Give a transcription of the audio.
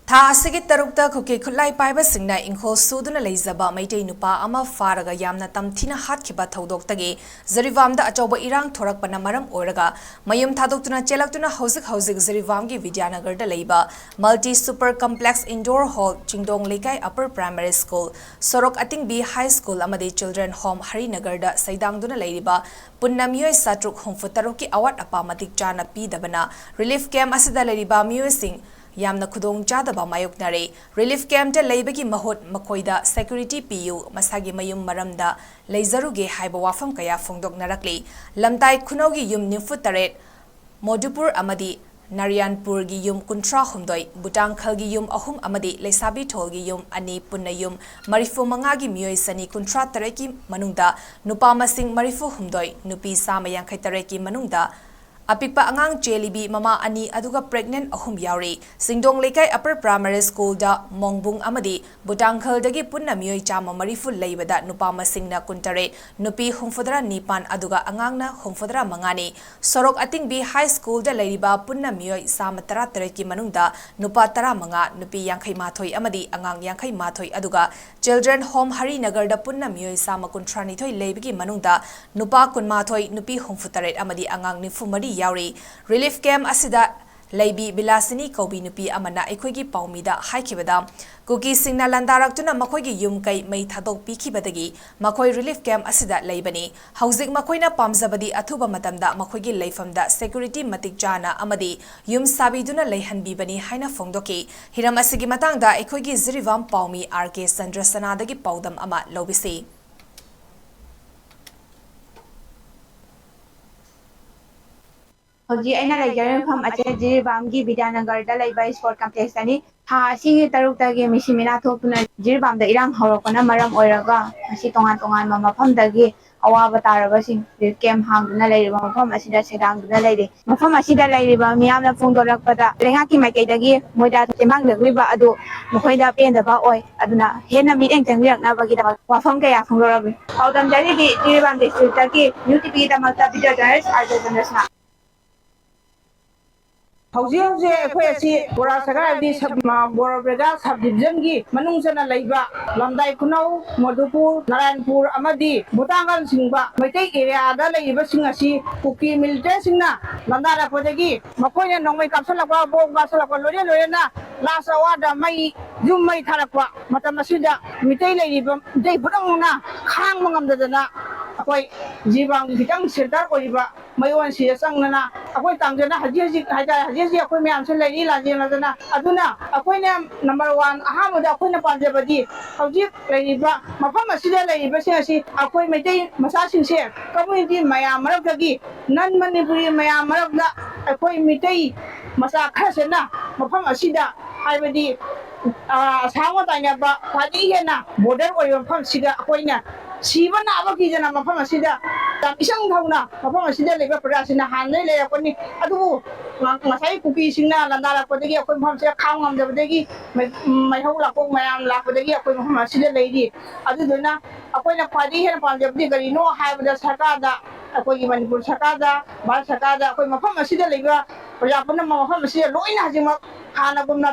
ꯊꯥ ꯑꯁꯤꯒꯤ ꯇꯔꯨꯛꯇ ꯈꯨꯀꯤ ꯈꯨꯠꯂꯥꯏ ꯄꯥꯏꯕꯁꯤꯡꯅ ꯏꯪꯈꯣꯜ ꯁꯨꯗꯨꯅ ꯂꯩꯖꯕ ꯃꯩꯇꯩ ꯅꯨꯄꯥ ꯑꯃ ꯐꯥꯔꯒ ꯌꯥꯝꯅ ꯇꯝꯊꯤꯅ ꯍꯥꯠꯈꯤꯕ ꯊꯧꯗꯣꯛꯇꯒꯤ ꯖꯤꯔꯤꯕꯥꯝꯗ ꯑꯆꯧꯕ ꯏꯔꯥꯡ ꯊꯣꯔꯛꯄꯅ ꯃꯔꯝ ꯑꯣꯏꯔꯒ ꯃꯌꯨꯝ ꯊꯥꯗꯣꯛꯇꯨꯅ ꯆꯦꯜꯂꯛꯇꯨꯅ ꯍꯧꯖꯤꯛ ꯖꯤꯔꯤꯕꯥꯝꯒꯤ ꯕꯤꯗ꯭ꯌꯥꯅꯒꯔꯗ ꯂꯩꯕ multi super complex indoor hall ꯆꯤꯡꯗꯣꯡ ꯂꯩꯀꯥꯏ ꯑꯄꯔ ꯄ꯭ꯔꯥꯏꯃꯥꯔꯤ ꯁ꯭ꯀꯨꯜ ꯁꯣꯔꯣꯛ ꯑꯇꯤꯡꯕꯤ ꯍꯥꯏ ꯁ꯭ꯀꯨꯜ ꯑꯃꯗꯤ ꯆꯤꯜꯗ꯭ꯔꯦꯟ ꯍꯣꯝ ꯍꯔꯤꯅꯒꯔꯗ ꯁꯩꯗꯥꯡꯗꯨꯅ ꯂꯩꯔꯤꯕ ꯄꯨꯟꯅ ꯃꯤꯑꯣꯏ 763ꯀꯤ ꯑꯋꯥꯠ ꯑꯄꯥ ꯃꯇꯤꯛ ꯆꯥꯅ ꯄꯤꯗꯕꯅ ꯔꯤꯂꯤꯐ ꯀꯦꯝꯞ ꯑꯁꯤꯗ ꯂꯩꯔꯤꯕ ꯃꯤꯑꯣꯏꯁꯤꯡ ꯌꯥꯝꯅ ꯈꯨꯗꯣꯡꯆꯥꯗꯕ ꯃꯥꯌꯣꯛꯅꯔꯦ ꯔꯤꯂꯤꯐ ꯀꯦꯝꯞꯇ ꯂꯩꯕꯒꯤ ꯃꯍꯨꯠ ꯃꯈꯣꯏꯗ ꯁꯦꯀ꯭ꯌꯨꯔꯤꯇꯤ ꯄꯤꯌꯨ ꯃꯁꯥꯒꯤ ꯃꯌꯨꯝ ꯃꯔꯝꯗ ꯂꯩꯖꯔꯨꯒꯦ ꯍꯥꯏꯕ ꯋꯥꯐꯝ ꯀꯌꯥ ꯐꯣꯡꯗꯣꯛꯅꯔꯛꯂꯤ ꯂꯝꯇꯥꯏ ꯈꯨꯅꯧꯒꯤ ꯌꯨꯝ 94 ꯃꯣꯗꯨꯄꯨꯔ ꯑꯃꯗꯤ ꯅꯥꯔꯤꯌꯥꯟꯄꯨꯔꯒꯤ ꯌꯨꯝ 39 ꯕꯨꯇꯥꯡꯈꯜꯒꯤ ꯌꯨꯝ 3 ꯑꯃꯗꯤ ꯂꯩꯁꯥꯕꯤꯊꯣꯜꯒꯤ ꯌꯨꯝ 2 ꯄꯨꯟꯅ ꯌꯨꯝ 35ꯒꯤ ꯃꯤꯑꯣꯏ ꯆꯅꯤ 38ꯀꯤ ꯃꯅꯨꯡꯗ ꯅꯨꯄꯥ ꯃꯁꯤꯡ 38 ꯅꯨꯄꯤ 158ꯀꯤ ꯃꯅꯨꯡꯗ ꯑꯄꯤꯛꯄ ꯑꯉꯥꯡ ꯆꯦꯜꯂꯤꯕꯤ ꯃꯃꯥ 2 ꯑꯗꯨꯒ ꯄ꯭ꯔꯦꯒꯅꯦꯟꯠ 3 ꯌꯥꯎꯔꯤ ꯆꯤꯡꯗꯣꯡ ꯂꯩꯀꯥꯏ ꯑꯄꯔ ꯄ꯭ꯔꯥꯏꯃꯥꯔꯤ ꯁ꯭ꯀꯨꯜꯗ ꯃꯣꯡꯕꯨꯡ ꯑꯃꯗꯤ ꯕꯨꯇꯥꯡꯈꯜꯗꯒꯤ ꯄꯨꯟꯅ ꯃꯤꯑꯣꯏ 130 ꯂꯩꯕꯗ ꯅꯨꯄꯥ ꯃꯁꯤꯡꯅ 69 ꯅꯨꯄꯤ 79 ꯑꯗꯨꯒ ꯑꯉꯥꯡꯅ 75ꯅꯤ ꯁꯣꯔꯣꯛ ꯑꯇꯤꯡꯕꯤ ꯍꯥꯏ ꯁ꯭ꯀꯨꯜꯗ ꯂꯩꯔꯤꯕ ꯄꯨꯟꯅ ꯃꯤꯑꯣꯏ 118ꯀꯤ ꯃꯅꯨꯡꯗ ꯅꯨꯄꯥ 15 ꯅꯨꯄꯤ 51 ꯑꯃꯗꯤ ꯑꯉꯥꯡ 51 ꯑꯗꯨꯒ ꯆꯤꯜꯗ꯭ꯔꯦꯟ ꯍꯣꯝ ꯍꯔꯤꯅꯒꯔꯗ ꯄꯨꯟꯅ ꯃꯤꯑꯣꯏ 132 ꯂꯩꯕꯒꯤ ꯃꯅꯨꯡꯗ ꯅꯨꯄꯥ 18 ꯅꯨꯄꯤ 63 ꯑꯃꯗꯤ ꯑꯉꯥꯡ 94 ꯌꯥꯎꯔꯤ ꯔꯤꯂꯤꯐ ꯀꯦꯝꯞ ꯑꯁꯤꯗ ꯂꯩꯕꯤ ꯕꯤꯂꯥꯁꯤꯅꯤ ꯀꯧꯕꯤ ꯅꯨꯄꯤ ꯑꯃꯅ ꯑꯩꯈꯣꯏꯒꯤ ꯄꯥꯎꯃꯤꯗ ꯍꯥꯏꯈꯤꯕꯗ ꯀꯨꯀꯤꯁꯤꯡꯅ ꯂꯥꯟꯗꯥꯔꯛꯇꯨꯅ ꯃꯈꯣꯏꯒꯤ ꯌꯨꯝ ꯀꯩ ꯃꯩ ꯊꯥꯗꯣꯛꯄꯤꯈꯤꯕꯗꯒꯤ ꯃꯈꯣꯏ ꯔꯤꯂꯤꯐ ꯀꯦꯝꯞ ꯑꯁꯤꯗ ꯂꯩꯕꯅꯤ ꯍꯧꯖꯤꯛ ꯃꯈꯣꯏꯅ ꯄꯥꯝꯖꯕꯗꯤ ꯑꯊꯨꯕ ꯃꯇꯝꯗ ꯃꯈꯣꯏꯒꯤ ꯂꯩꯐꯝꯗ ꯁꯦꯀ꯭ꯌꯨꯔꯤꯇꯤ ꯃꯇꯤꯛ ꯆꯥꯅ ꯑꯃꯗꯤ ꯌꯨꯝ ꯁꯥꯕꯤꯗꯨꯅ ꯂꯩꯍꯟꯕꯤꯕꯅꯤ ꯍꯥꯏꯅ ꯐꯣꯡꯗꯣꯛꯈꯤ ꯍꯤꯔꯝ ꯑꯁꯤꯒꯤ ꯃꯇꯥꯡꯗ ꯑꯩꯈꯣꯏꯒꯤ ꯖꯤꯔꯤꯕꯥꯝ ꯄꯥꯎꯃꯤ ꯔ.ꯀꯦ. ꯆꯟꯗ꯭ꯔꯁꯅꯥꯗꯒꯤ ꯄꯥꯎꯗꯝ ꯑꯃ ꯂꯧꯕꯤꯁꯤ ꯍꯧꯖꯤꯛ ꯑꯩꯅ ꯂꯩꯖꯔꯤꯕ ꯃꯐꯝ ꯑꯁꯤ ꯖꯤꯔꯤꯕꯥꯝꯒꯤ ꯕꯤꯗ꯭ꯌꯥꯅꯒꯔꯗ ꯂꯩꯕ ꯁ꯭ꯄꯣꯔꯠ ꯀꯝꯄ꯭ꯂꯦꯛꯁꯇꯅꯤ ꯊꯥ ꯑꯁꯤꯒꯤ ꯇꯔꯨꯛꯇꯒꯤ ꯃꯤꯁꯤ ꯃꯤꯅꯥ ꯊꯣꯛꯇꯨꯅ ꯖꯤꯔꯤꯕꯥꯝꯗ ꯏꯔꯥꯡ ꯍꯧꯔꯛꯄꯅ ꯃꯔꯝ ꯑꯣꯏꯔꯒ ꯉꯁꯤ ꯇꯣꯉꯥꯟ ꯇꯣꯉꯥꯟꯕ ꯃꯐꯝꯗꯒꯤ ꯑꯋꯥꯕ ꯇꯥꯔꯕꯁꯤꯡ ꯔꯤꯂꯤꯐ ꯀꯦꯝꯞ ꯍꯥꯡꯗꯨꯅ ꯂꯩꯔꯤꯕ ꯃꯐꯝ ꯑꯁꯤꯗ ꯁꯩꯗꯥꯡꯗꯨꯅ ꯂꯩꯔꯤ ꯃꯐꯝ ꯑꯁꯤꯗ ꯂꯩꯔꯤꯕ ꯃꯤꯌꯥꯝꯅ ꯐꯣꯡꯗꯣꯔꯛꯄꯗ ꯂꯩꯉꯥꯛꯀꯤ ꯃꯥꯏꯀꯩꯗꯒꯤ ꯃꯣꯏꯗ ꯇꯦꯡꯕꯥꯡꯖꯈ꯭ꯔꯤꯕ ꯑꯗꯨ ꯃꯈꯣꯏꯗ ꯄꯦꯟꯗꯕ ꯑꯣꯏ ꯑꯗꯨꯅ ꯍꯦꯟꯅ ꯃꯤꯠꯌꯦꯡ ꯆꯪꯕꯤꯔꯛꯅꯕꯒꯤꯗꯃꯛ ꯋꯥꯐꯝ ꯀꯌꯥ ꯐꯣꯡꯗꯣꯔꯛꯂꯤ ꯄꯥꯎꯗꯝꯖꯔꯤꯗꯤ ꯖꯤꯔꯤꯕꯥꯝ ꯗꯤꯁꯇ꯭ꯔꯤꯛꯇꯒꯤ ꯅ꯭ꯌꯨꯇꯤꯚꯤꯒꯤꯗꯃꯛꯇ ꯚꯤꯗꯤꯑꯣ ꯖꯔꯅꯦꯂꯤꯁꯠ ꯔ.ꯀꯦ. ꯆꯟꯗ꯭ꯔꯁꯅꯥ ꯍꯧꯖꯤꯛ ꯑꯩꯈꯣꯏ ꯑꯁꯤ ꯕꯣꯔꯥ ꯁꯒꯔ ꯍꯥꯏꯕꯗꯤ ꯕꯣꯔꯥꯕꯦꯗꯥ ꯁꯕ ꯗꯤꯕꯤꯖꯟꯒꯤ ꯃꯅꯨꯡ ꯆꯟꯅ ꯂꯩꯕ ꯂꯝꯗꯥꯏ ꯈꯨꯅꯧ ꯃꯣꯗꯨꯄꯨꯔ ꯅꯥꯔꯥꯌꯟꯄꯨꯔ ꯑꯃꯗꯤ ꯕꯨꯇꯥꯡꯒꯜ ꯆꯤꯡꯕ ꯃꯩꯇꯩ ꯑꯦꯔꯤꯌꯥꯗ ꯂꯩꯔꯤꯕꯁꯤꯡ ꯑꯁꯤ ꯀꯨꯀꯤ ꯃꯤꯂꯤꯇꯦꯟꯠꯁꯤꯡꯅ ꯂꯥꯟꯗꯥꯔꯛꯄꯗꯒꯤ ꯃꯈꯣꯏꯅ ꯅꯣꯡꯃꯩ ꯀꯥꯞꯁꯤꯜꯂꯛꯄ ꯕꯣꯝ ꯀꯥꯞꯁꯤꯜꯂꯛꯄ ꯂꯣꯏꯅꯅ ꯂꯥꯁ ꯑꯋꯥꯔꯗ ꯌꯨꯝ ꯃꯩ ꯊꯥꯔꯛꯄ ꯃꯇꯝ ꯑꯁꯤꯗ ꯃꯤꯇꯩ ꯄꯨꯝꯅꯃꯛꯅ ꯈꯥꯡꯕ ꯉꯝꯗꯗꯅ ꯑꯩꯈꯣꯏ ꯖꯤꯔꯤꯕꯥꯝꯒꯤ ꯈꯤꯇꯪ ꯁꯦꯟꯇꯔ ꯑꯣꯏꯔꯤꯕ ꯃꯌꯣꯟꯁꯤꯗ ꯆꯪꯗꯅ ꯑꯩꯈꯣꯏ ꯇꯥꯡꯖꯅ ꯍꯧꯖꯤꯛ ꯍꯥꯏꯇꯥꯔꯦ ꯍꯧꯖꯤꯛ ꯑꯩꯈꯣꯏ ꯃꯌꯥꯝꯁꯨ ꯂꯩꯔꯤ ꯂꯥꯟꯖꯦꯡꯅꯗꯅ ꯑꯗꯨꯅ ꯑꯩꯈꯣꯏꯅ ꯅꯝꯕꯔ 1 ꯑꯍꯥꯟꯕꯗ ꯑꯩꯈꯣꯏꯅ ꯄꯥꯝꯖꯕꯗꯤ ꯍꯧꯖꯤꯛ ꯂꯩꯔꯤꯕ ꯃꯐꯝ ꯑꯁꯤꯗ ꯂꯩꯔꯤꯕꯁꯤꯡ ꯑꯁꯤ ꯑꯩꯈꯣই ꯃꯩꯇꯩ ꯃꯆꯥꯁꯤꯡꯁꯦ ꯀꯝꯃ꯭ꯌꯨꯅꯤꯇꯤ ꯃꯌꯥꯝ ꯃꯔꯛꯇꯒꯤ ꯅꯟ ꯃꯅꯤꯄꯨꯔꯤ ꯃꯌꯥꯝ ꯃꯔꯛꯇ ꯑꯩꯈꯣꯏ ꯃꯤꯇꯩ ꯃꯆꯥ ꯈꯔꯁꯤꯅ ꯃꯐꯝ ꯑꯁꯤꯗ ꯍꯥꯏꯕꯗꯤ ꯑꯁꯥꯝꯒ ꯇꯥꯏꯅꯕ ꯈ꯭ꯋꯥꯏꯗꯒꯤ ꯍꯦꯟꯅ ꯕꯣꯔꯗꯔ ꯑꯣꯏꯕ ꯃꯐꯝꯁꯤꯗ ꯑꯩꯈꯣꯏꯅ ꯁꯤꯕ ꯅꯥꯕ ꯀꯤꯗꯅ ꯃꯐꯝ ꯑꯁꯤꯗ ꯌꯥꯝ ꯏꯆꯪ ꯊꯧꯅ ꯃꯐꯝ ꯑꯁꯤꯗ ꯂꯩꯕ ꯄ꯭ꯔꯖꯥꯁꯤꯡꯅ ꯍꯥꯟꯅꯗꯒꯤ ꯂꯩꯔꯛꯄꯅꯤ ꯑꯗꯨꯕꯨ ꯉꯁꯥꯏ ꯀꯨꯀꯤꯁꯤꯡꯅ ꯂꯥꯟꯗꯥꯔꯛꯄꯗꯒꯤ ꯑꯩꯈꯣꯏ ꯃꯐꯝꯁꯤꯗ ꯈꯥꯡꯕ ꯉꯝꯗꯕꯗꯒꯤ ꯃꯩꯍꯧ ꯂꯥꯡꯄꯣꯛ ꯃꯌꯥꯝ ꯂꯥꯛꯄꯗꯒꯤ ꯑꯩꯈꯣꯏ ꯃꯐꯝ ꯑꯁꯤꯗ ꯂꯩꯔꯤ ꯑꯗꯨꯗꯨꯅ ꯑꯩꯈꯣꯏꯅ ꯈ꯭ꯋꯥꯏꯗꯒꯤ ꯍꯦꯟꯅ ꯄꯥꯝꯖꯕꯗꯤ ꯀꯔꯤꯅꯣ ꯍꯥꯏꯕꯗ ꯁꯔꯀꯥꯔꯗ ꯑꯩꯈꯣꯏꯒꯤ ꯃꯅꯤꯄꯨꯔ ꯁꯔꯀꯥꯔꯗ ꯚꯥꯔꯠ ꯁꯔꯀꯥꯔꯗ ꯑꯩꯈꯣꯏ ꯃꯐꯝ ꯑꯁꯤꯗ ꯂꯩꯕ ꯄ꯭ꯔꯖꯥ ꯄꯨꯝꯅꯃꯛ ꯃꯐꯝ ꯑꯁꯤꯗ ꯂꯣꯏꯅ ꯍꯧꯖꯤꯛꯃꯛ ꯍꯥꯟꯅꯒꯨꯝꯅ